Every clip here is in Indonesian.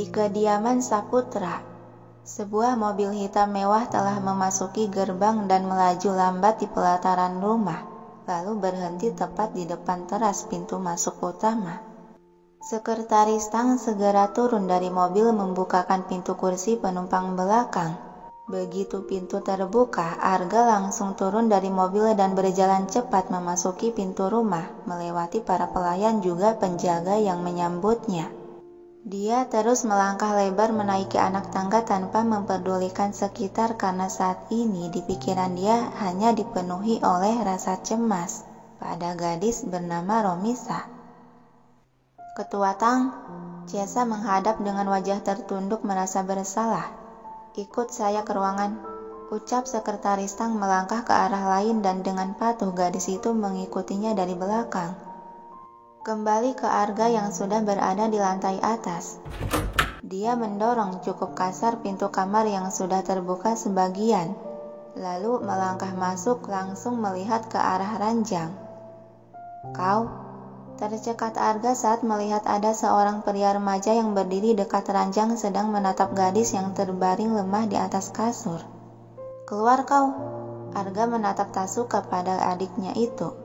Di kediaman Saputra, sebuah mobil hitam mewah telah memasuki gerbang dan melaju lambat di pelataran rumah, lalu berhenti tepat di depan teras pintu masuk utama. Sekretaris Tang segera turun dari mobil membukakan pintu kursi penumpang belakang. Begitu pintu terbuka, Arga langsung turun dari mobil dan berjalan cepat memasuki pintu rumah, melewati para pelayan juga penjaga yang menyambutnya. Dia terus melangkah lebar menaiki anak tangga tanpa memperdulikan sekitar karena saat ini di pikiran dia hanya dipenuhi oleh rasa cemas pada gadis bernama Romisa. Ketua Tang, Ciesa menghadap dengan wajah tertunduk merasa bersalah. Ikut saya ke ruangan, ucap sekretaris Tang melangkah ke arah lain dan dengan patuh gadis itu mengikutinya dari belakang. Kembali ke Arga yang sudah berada di lantai atas. Dia mendorong cukup kasar pintu kamar yang sudah terbuka sebagian, lalu melangkah masuk langsung melihat ke arah ranjang. Kau? Tercekat Arga saat melihat ada seorang pria remaja yang berdiri dekat ranjang sedang menatap gadis yang terbaring lemah di atas kasur. Keluar kau, Arga menatap Tasu kepada adiknya itu.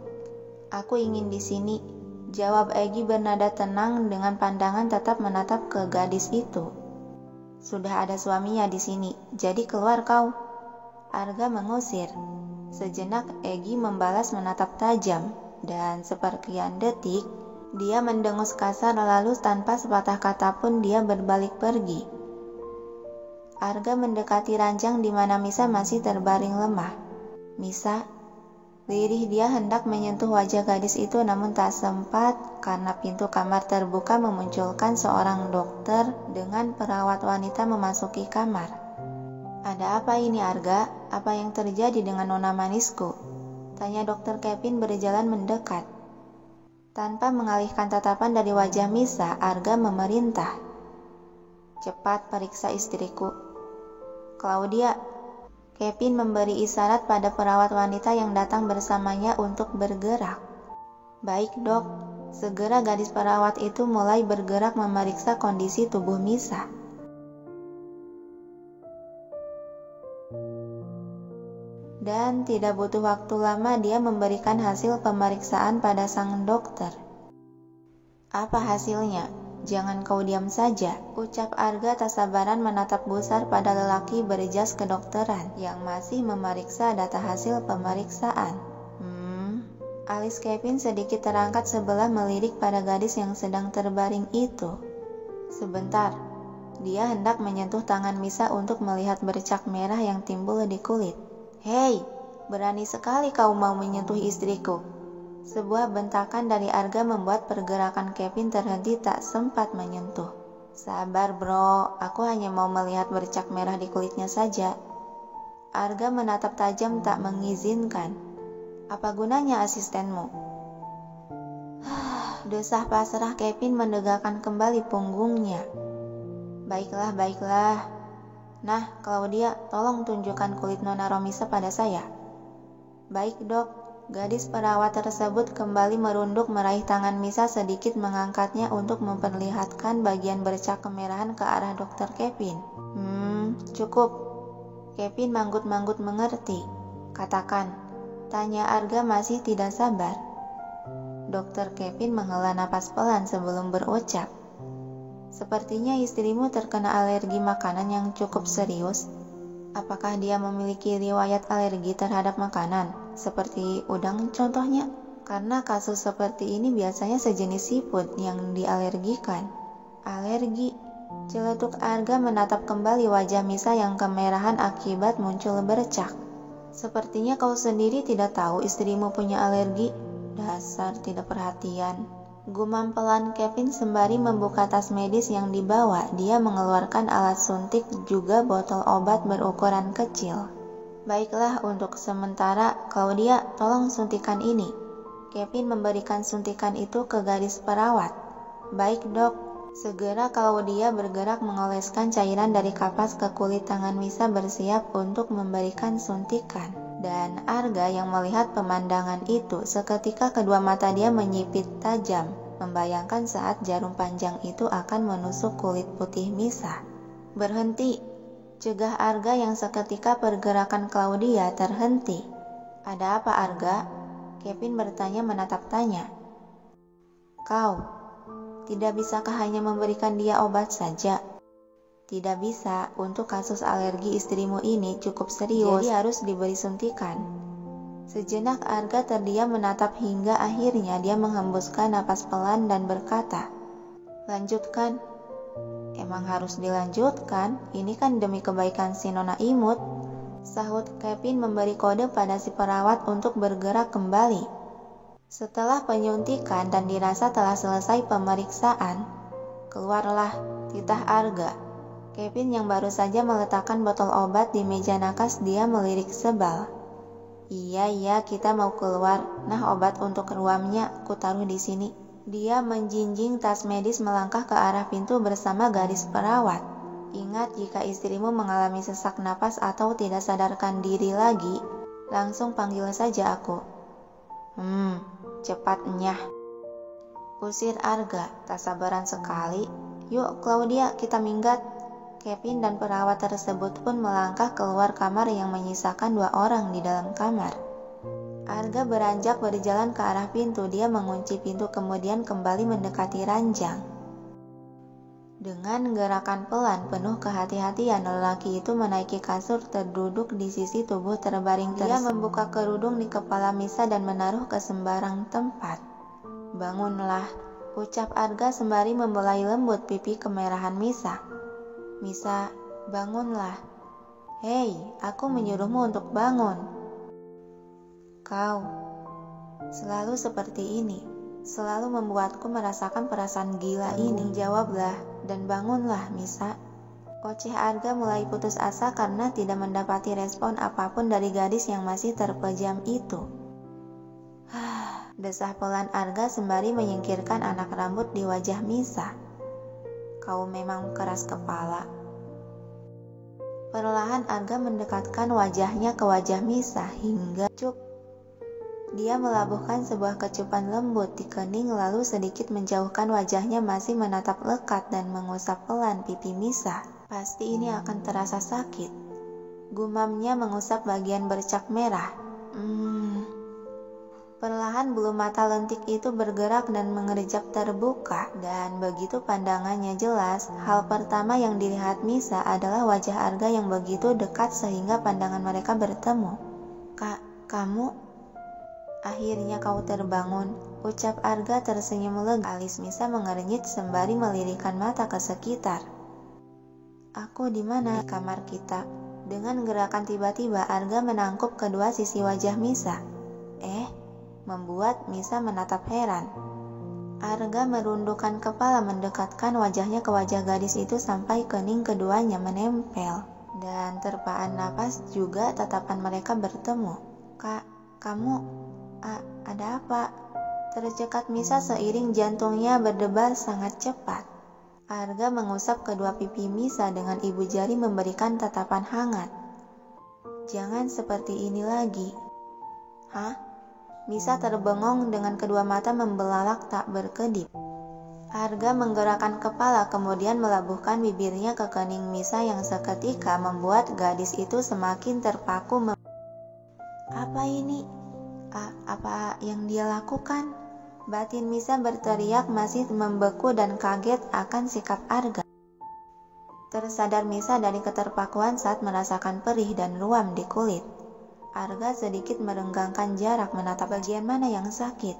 Aku ingin di sini, jawab Egi bernada tenang dengan pandangan tetap menatap ke gadis itu. Sudah ada suaminya di sini, jadi keluar kau. Arga mengusir. Sejenak Egi membalas menatap tajam. Dan sepersekian detik, dia mendengus kasar lalu tanpa sepatah kata pun dia berbalik pergi. Arga mendekati ranjang di mana Misa masih terbaring lemah. Misa, lirih dia hendak menyentuh wajah gadis itu namun tak sempat karena pintu kamar terbuka memunculkan seorang dokter dengan perawat wanita memasuki kamar. Ada apa ini Arga? Apa yang terjadi dengan nona manisku? Tanya dokter Kevin berjalan mendekat. Tanpa mengalihkan tatapan dari wajah Misa, Arga memerintah. Cepat periksa istriku. Claudia. Kevin memberi isyarat pada perawat wanita yang datang bersamanya untuk bergerak. Baik dok. Segera gadis perawat itu mulai bergerak memeriksa kondisi tubuh Misa. Dan tidak butuh waktu lama dia memberikan hasil pemeriksaan pada sang dokter. Apa hasilnya? Jangan kau diam saja, ucap Arga tak sabaran menatap gusar pada lelaki berjas kedokteran yang masih memeriksa data hasil pemeriksaan. Alis Kevin sedikit terangkat sebelah melirik pada gadis yang sedang terbaring itu. Sebentar, dia hendak menyentuh tangan Misa untuk melihat bercak merah yang timbul di kulit. Hei, berani sekali kau mau menyentuh istriku. Sebuah bentakan dari Arga membuat pergerakan Kevin terhenti tak sempat menyentuh. Sabar bro, aku hanya mau melihat bercak merah di kulitnya saja. Arga menatap tajam tak mengizinkan. Apa gunanya asistenmu? Desah pasrah Kevin menegakkan kembali punggungnya. Baiklah. Nah, Claudia, tolong tunjukkan kulit Nona Romisa pada saya. Baik dok, gadis perawat tersebut kembali merunduk meraih tangan Misa sedikit mengangkatnya untuk memperlihatkan bagian bercak kemerahan ke arah dokter Kevin. Cukup. Kevin manggut-manggut mengerti. Katakan, tanya Arga masih tidak sabar. Dokter Kevin menghela napas pelan sebelum berucap. Sepertinya istrimu terkena alergi makanan yang cukup serius. Apakah dia memiliki riwayat alergi terhadap makanan, seperti udang contohnya? Karena kasus seperti ini biasanya sejenis seafood yang dialergikan. Alergi? Celetuk Arga menatap kembali wajah Misa yang kemerahan akibat muncul bercak. Sepertinya kau sendiri tidak tahu istrimu punya alergi. Dasar tidak perhatian. Gumam pelan Kevin sembari membuka tas medis yang dibawa. Dia mengeluarkan alat suntik juga botol obat berukuran kecil. Baiklah, untuk sementara, Claudia, tolong suntikan ini. Kevin memberikan suntikan itu ke gadis perawat. Baik dok. Segera Claudia bergerak mengoleskan cairan dari kapas ke kulit tangan Misa bersiap untuk memberikan suntikan. Dan Arga yang melihat pemandangan itu, seketika kedua mata dia menyipit tajam. membayangkan saat jarum panjang itu akan menusuk kulit putih Misa. "Berhenti!" cegah Arga yang seketika pergerakan Claudia terhenti. "Ada apa, Arga?" Kevin bertanya menatap tanya. "Kau, tidak bisakah hanya memberikan dia obat saja?" "Tidak bisa, untuk kasus alergi istrimu ini cukup serius, jadi harus diberi suntikan." Sejenak Arga terdiam menatap hingga akhirnya dia menghembuskan napas pelan dan berkata, "Lanjutkan." "Emang harus dilanjutkan? Ini kan demi kebaikan si Nona Imut," sahut Kevin memberi kode pada si perawat untuk bergerak kembali. Setelah penyuntikan dan dirasa telah selesai pemeriksaan, keluarlah titah Arga. Kevin yang baru saja meletakkan botol obat di meja nakas dia melirik sebal. Iya, kita mau keluar. Nah, obat untuk ruamnya aku taruh di sini." Dia menjinjing tas medis melangkah ke arah pintu bersama gadis perawat. "Ingat, jika istrimu mengalami sesak napas atau tidak sadarkan diri lagi, langsung panggil saja aku." Cepat, Nyah," usir Arga. "Tak sabaran sekali. Yuk, Claudia, kita minggat." Kevin dan perawat tersebut pun melangkah keluar kamar yang menyisakan 2 orang di dalam kamar. Arga beranjak berjalan ke arah pintu. Dia mengunci pintu kemudian kembali mendekati ranjang. Dengan gerakan pelan penuh kehati-hatian, lelaki itu menaiki kasur terduduk di sisi tubuh terbaring tersebut. Dia membuka kerudung di kepala Misa dan menaruh ke sembarang tempat. "Bangunlah," ucap Arga sembari membelai lembut pipi kemerahan Misa. "Misa, bangunlah." "Hei, aku menyuruhmu untuk bangun." "Kau selalu seperti ini, selalu membuatku merasakan perasaan gila ini. Jawablah dan bangunlah, Misa." Oceh Arga mulai putus asa karena tidak mendapati respon apapun dari gadis yang masih terpejam itu. Desah pelan Arga sembari menyingkirkan anak rambut di wajah Misa. "Kau memang keras kepala." Perlahan Arga mendekatkan wajahnya ke wajah Misa hingga cuk. Dia melabuhkan sebuah kecupan lembut di kening lalu sedikit menjauhkan wajahnya masih menatap lekat dan mengusap pelan pipi Misa. "Pasti ini akan terasa sakit," gumamnya mengusap bagian bercak merah. Perlahan bulu mata lentik itu bergerak dan mengerjap terbuka, dan begitu pandangannya jelas, hal pertama yang dilihat Misa adalah wajah Arga yang begitu dekat sehingga pandangan mereka bertemu. Kamu? Akhirnya kau terbangun," ucap Arga tersenyum lega. Alis Misa mengernyit sembari melirikkan mata ke sekitar. "Aku di mana?" "Di kamar kita." Dengan gerakan tiba-tiba Arga menangkup kedua sisi wajah Misa. Membuat Misa menatap heran. Arga merundukkan kepala mendekatkan wajahnya ke wajah gadis itu sampai kening keduanya menempel. Dan terpaan napas juga tatapan mereka bertemu. Kamu... ada apa?" tercekat Misa seiring jantungnya berdebar sangat cepat. Arga mengusap kedua pipi Misa dengan ibu jari memberikan tatapan hangat. "Jangan seperti ini lagi." "Hah?" Misa terbengong dengan kedua mata membelalak tak berkedip. Arga menggerakkan kepala kemudian melabuhkan bibirnya ke kening Misa yang seketika membuat gadis itu semakin terpaku. "Apa ini? Apa yang dia lakukan?" Batin Misa berteriak masih membeku dan kaget akan sikap Arga. Tersadar Misa dari keterpakuan saat merasakan perih dan ruam di kulit. Arga sedikit merenggangkan jarak menatap bagian mana yang sakit.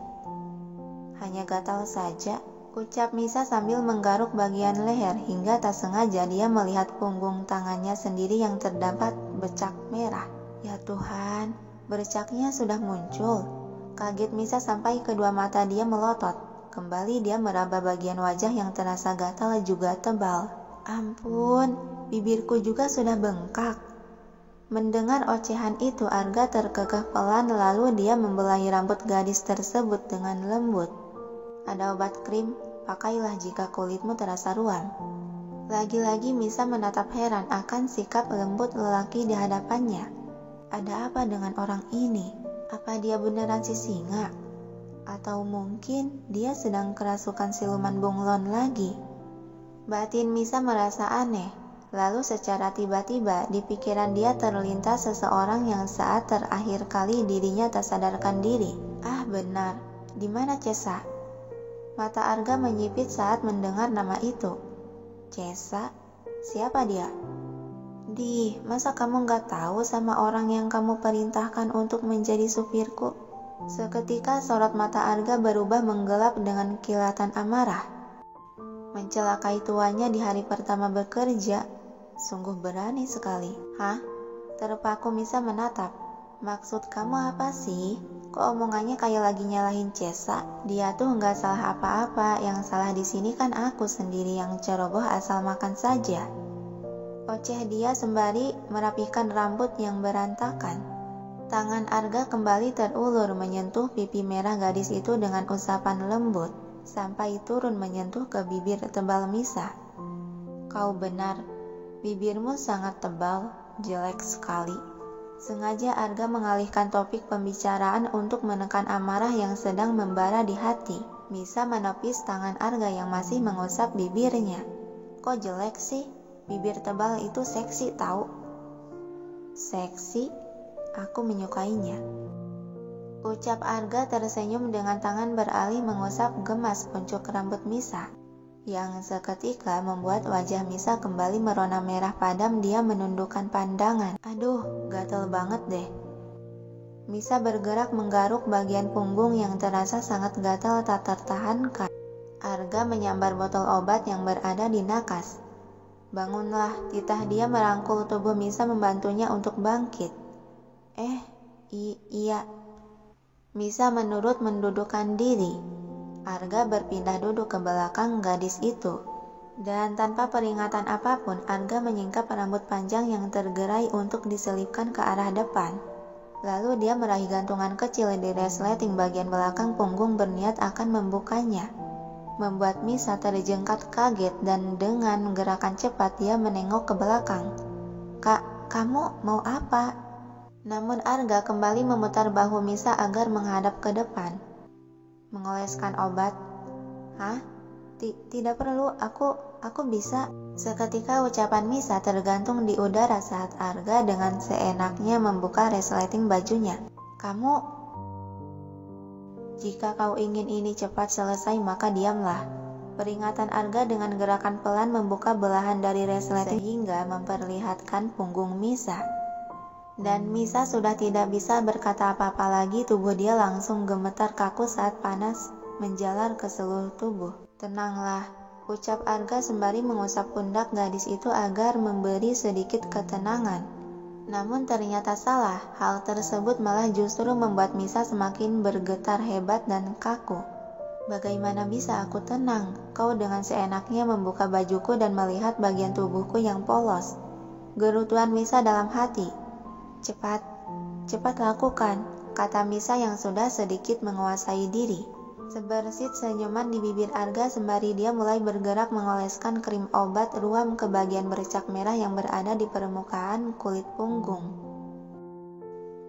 "Hanya gatal saja," ucap Misa sambil menggaruk bagian leher hingga tak sengaja dia melihat punggung tangannya sendiri yang terdapat bercak merah. "Ya Tuhan, bercaknya sudah muncul." Kaget Misa sampai kedua mata dia melotot. Kembali dia meraba bagian wajah yang terasa gatal juga tebal. "Ampun, bibirku juga sudah bengkak." Mendengar ocehan itu Arga terkekeh pelan lalu dia membelai rambut gadis tersebut dengan lembut. "Ada obat krim, pakailah jika kulitmu terasa ruam." Lagi-lagi Misa menatap heran akan sikap lembut lelaki di hadapannya. Ada apa dengan orang ini? Apa dia beneran si singa? Atau mungkin dia sedang kerasukan siluman bunglon lagi. Batin Misa merasa aneh. Lalu secara tiba-tiba di pikiran dia terlintas seseorang yang saat terakhir kali dirinya tak sadarkan diri. Ah benar, di mana Cesa? Mata Arga menyipit saat mendengar nama itu. Cesa? Siapa dia? Masa kamu gak tahu sama orang yang kamu perintahkan untuk menjadi supirku? Seketika sorot mata Arga berubah menggelap dengan kilatan amarah. Mencelakai tuannya di hari pertama bekerja, sungguh berani sekali. Hah? Terpaku Misa menatap. Maksud kamu apa sih? Kok omongannya kayak lagi nyalahin Cesa? Dia tuh gak salah apa-apa, yang salah di sini kan aku sendiri yang ceroboh asal makan saja. Oceh dia sembari merapihkan rambut yang berantakan. Tangan Arga kembali terulur menyentuh pipi merah gadis itu dengan usapan lembut, sampai turun menyentuh ke bibir tebal Misa. Kau benar, bibirmu sangat tebal, jelek sekali. Sengaja Arga mengalihkan topik pembicaraan untuk menekan amarah yang sedang membara di hati. Misa menepis tangan Arga yang masih mengusap bibirnya. Kok jelek sih? Bibir tebal itu seksi tahu. Seksi? Aku menyukainya. Ucap Arga tersenyum dengan tangan beralih mengusap gemas puncuk rambut Misa, yang seketika membuat wajah Misa kembali merona merah padam. Dia menundukkan pandangan. Aduh, gatel banget deh. Misa bergerak menggaruk bagian punggung yang terasa sangat gatal tak tertahankan. Arga menyambar botol obat yang berada di nakas. Bangunlah, titah dia merangkul tubuh Misa membantunya untuk bangkit. Iya. Misa menurut mendudukkan diri. Arga berpindah duduk ke belakang gadis itu. Dan tanpa peringatan apapun, Arga menyingkap rambut panjang yang tergerai untuk diselipkan ke arah depan. Lalu dia meraih gantungan kecil di resleting bagian belakang punggung berniat akan membukanya. Membuat Misa terjengkat kaget dan dengan gerakan cepat dia menengok ke belakang. Kak, kamu mau apa? Namun Arga kembali memutar bahu Misa agar menghadap ke depan. Mengoleskan obat? Hah? Tidak perlu, aku bisa. Seketika ucapan Misa tergantung di udara saat Arga dengan seenaknya membuka resleting bajunya. Jika kau ingin ini cepat selesai maka diamlah. Peringatan Arga dengan gerakan pelan membuka belahan dari resleting sehingga memperlihatkan punggung Misa. Dan Misa sudah tidak bisa berkata apa-apa lagi. Tubuh dia langsung gemetar kaku saat panas menjalar ke seluruh tubuh. Tenanglah, ucap Arga sembari mengusap pundak gadis itu agar memberi sedikit ketenangan. Namun ternyata salah, hal tersebut malah justru membuat Misa semakin bergetar hebat dan kaku. Bagaimana bisa aku tenang? Kau dengan seenaknya membuka bajuku dan melihat bagian tubuhku yang polos. Gerutuan Misa dalam hati. Cepat lakukan, kata Misa yang sudah sedikit menguasai diri. Sebersit senyuman di bibir Arga sembari dia mulai bergerak mengoleskan krim obat ruam ke bagian bercak merah yang berada di permukaan kulit punggung.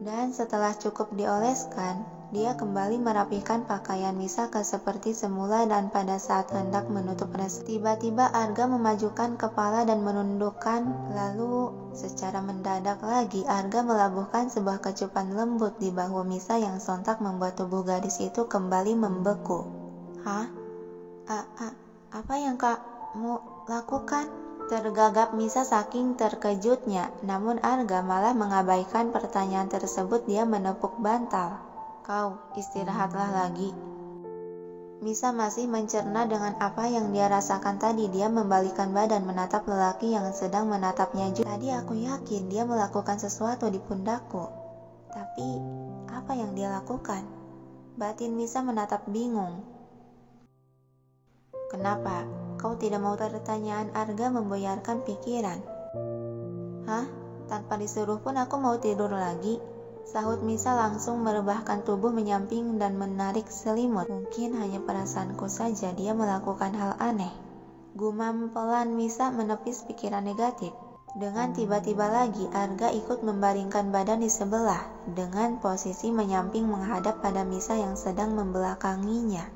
Dan setelah cukup dioleskan, dia kembali merapihkan pakaian Misa ke seperti semula dan pada saat hendak menutup tiba-tiba Arga memajukan kepala dan menundukkan, lalu secara mendadak lagi Arga melabuhkan sebuah kecupan lembut di bahu Misa yang sontak membuat tubuh gadis itu kembali membeku. Hah? Apa yang kamu lakukan? Tergagap Misa saking terkejutnya, namun Arga malah mengabaikan pertanyaan tersebut. Dia menepuk bantal. Kau istirahatlah lagi. Misa masih mencerna dengan apa yang dia rasakan tadi. Dia membalikkan badan menatap lelaki yang sedang menatapnya juga. Tadi aku yakin dia melakukan sesuatu di pundakku. Tapi apa yang dia lakukan? Batin Misa menatap bingung. Kenapa? Kau tidak mau? Pertanyaan Arga membuyarkan pikiran. Hah? Tanpa disuruh pun aku mau tidur lagi. Sahut Misa langsung merebahkan tubuh menyamping dan menarik selimut. Mungkin hanya perasaanku saja dia melakukan hal aneh. Gumam pelan Misa menepis pikiran negatif. Dengan tiba-tiba lagi, Arga ikut membaringkan badan di sebelah, dengan posisi menyamping menghadap pada Misa yang sedang membelakanginya.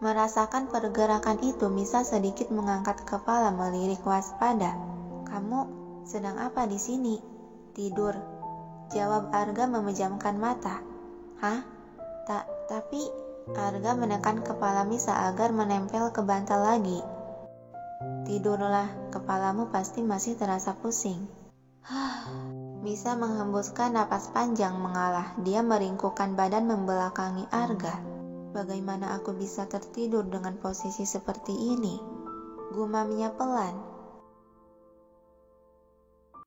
Merasakan pergerakan itu, Misa sedikit mengangkat kepala melirik waspada. "Kamu sedang apa di sini?" "Tidur," jawab Arga memejamkan mata. "Hah? Tapi..." Arga menekan kepala Misa agar menempel ke bantal lagi. "Tidurlah, kepalamu pasti masih terasa pusing." Misa menghembuskan napas panjang mengalah. Dia meringkukkan badan membelakangi Arga. "Bagaimana aku bisa tertidur dengan posisi seperti ini?" gumamnya pelan.